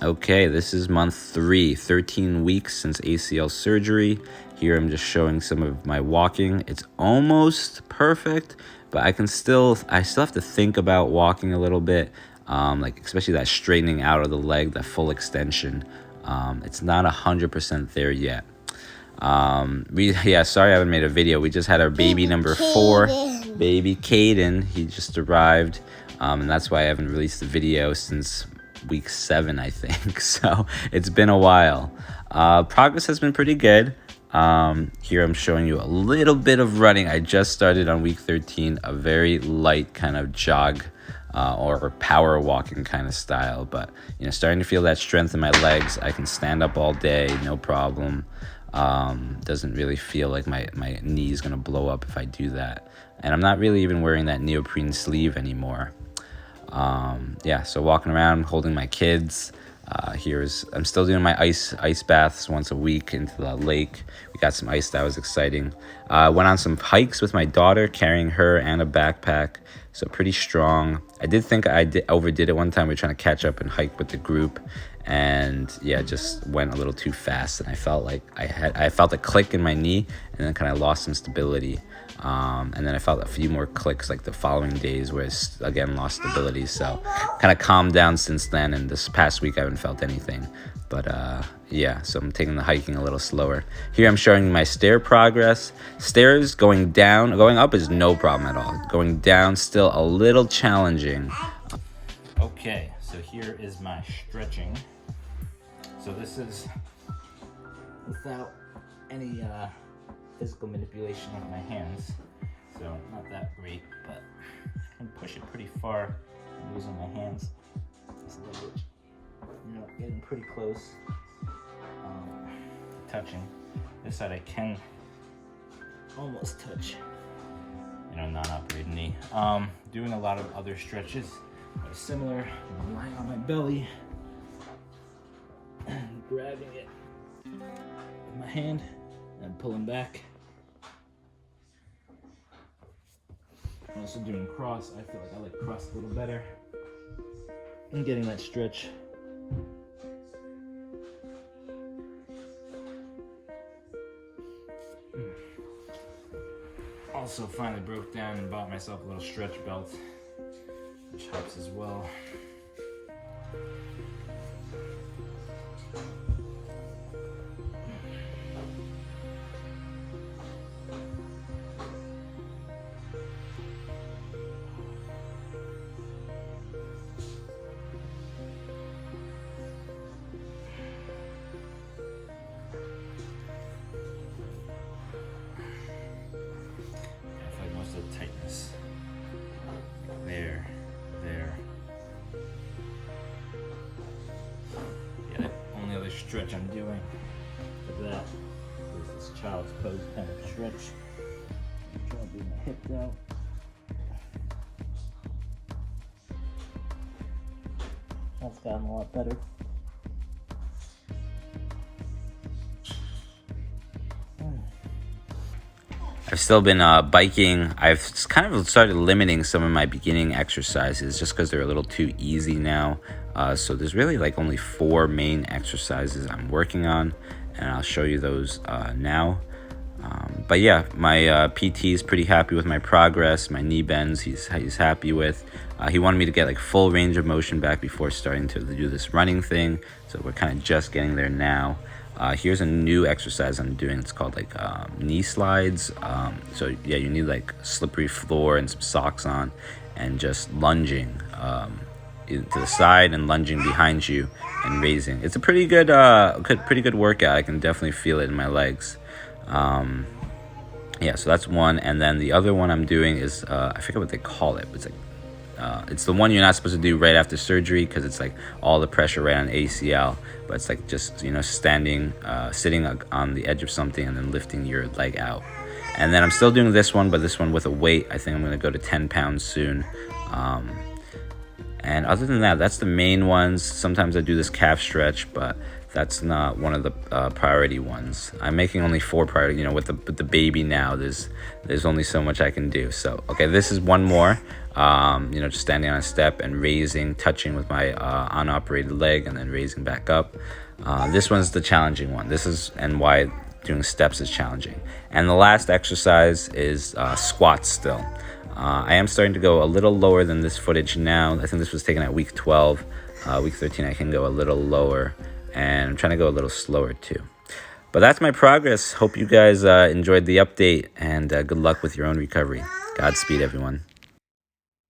Okay, this is month 3, 13 weeks since ACL surgery. Here I'm just showing some of my walking. It's almost perfect, but I still have to think about walking a little bit, like especially that straightening out of the leg, that full extension. It's not 100% there yet. Sorry I haven't made a video. We just had our baby number 4, baby Caden. He just arrived, and that's why I haven't released a video since week 7, I think. So it's been a while. Progress has been pretty good. Here I'm showing you a little bit of running. I just started on week 13, a very light kind of jog or power walking kind of style, but starting to feel that strength in my legs. I can stand up all day, no problem. Doesn't really feel like my knee is gonna blow up if I do that, and I'm not really even wearing that neoprene sleeve anymore. So walking around, holding my kids. I'm still doing my ice baths once a week into the lake. We got some ice. That was exciting. Went on some hikes with my daughter, carrying her and a backpack, so pretty strong. I did think I overdid it one time. We were trying to catch up and hike with the group, and just went a little too fast, and I felt like I felt a click in my knee, and then kind of lost some stability. And then I felt a few more clicks like the following days where I again lost stability. So kind of calmed down since then, and this past week I haven't felt anything. But so I'm taking the hiking a little slower. Here I'm showing my stair progress. Stairs going up is no problem at all. Going down still a little challenging. Okay, so here is my stretching. So this is without any physical manipulation of my hands, so not that great, but I can push it pretty far using my hands. It's a little bit, getting pretty close. Touching this side, I can almost touch, non-operated knee. Doing a lot of other stretches, but similar. I'm lying on my belly and grabbing it with my hand and pulling back. I'm also doing cross. I feel like I like cross a little better. And getting that stretch. Also finally broke down and bought myself a little stretch belt, which helps as well. Tightness. There. The only other stretch I'm doing for that is this child's pose kind of stretch. I'm trying to do my hips out. That's gotten a lot better. I've still been biking. I've kind of started limiting some of my beginning exercises just because they're a little too easy now. So there's really like only 4 main exercises I'm working on, and I'll show you those now. My PT is pretty happy with my progress. My knee bends, he's happy with. He wanted me to get like full range of motion back before starting to do this running thing. So we're kind of just getting there now. Here's a new exercise I'm doing. It's called like knee slides. You need like slippery floor and some socks on, and just lunging to the side and lunging behind you and raising. It's a pretty good workout. I can definitely feel it in my legs. So that's one, and then the other one I'm doing is I forget what they call it. It's like it's the one you're not supposed to do right after surgery because it's like all the pressure right on ACL, but it's like just sitting on the edge of something and then lifting your leg out. And then I'm still doing this one, but this one with a weight. I think I'm going to go to 10 pounds soon. And other than that, that's the main ones. Sometimes I do this calf stretch, but that's not one of the priority ones. I'm making only 4 priority. You know, with the baby now, there's only so much I can do. So okay, this is one more. You know, just standing on a step and raising, touching with my unoperated leg, and then raising back up. This one's the challenging one. This is and why doing steps is challenging. And the last exercise is squats still. I am starting to go a little lower than this footage now. I think this was taken at week 12. Week 13 I can go a little lower, and I'm trying to go a little slower too. But that's my progress. Hope you guys enjoyed the update, and good luck with your own recovery. Godspeed, everyone.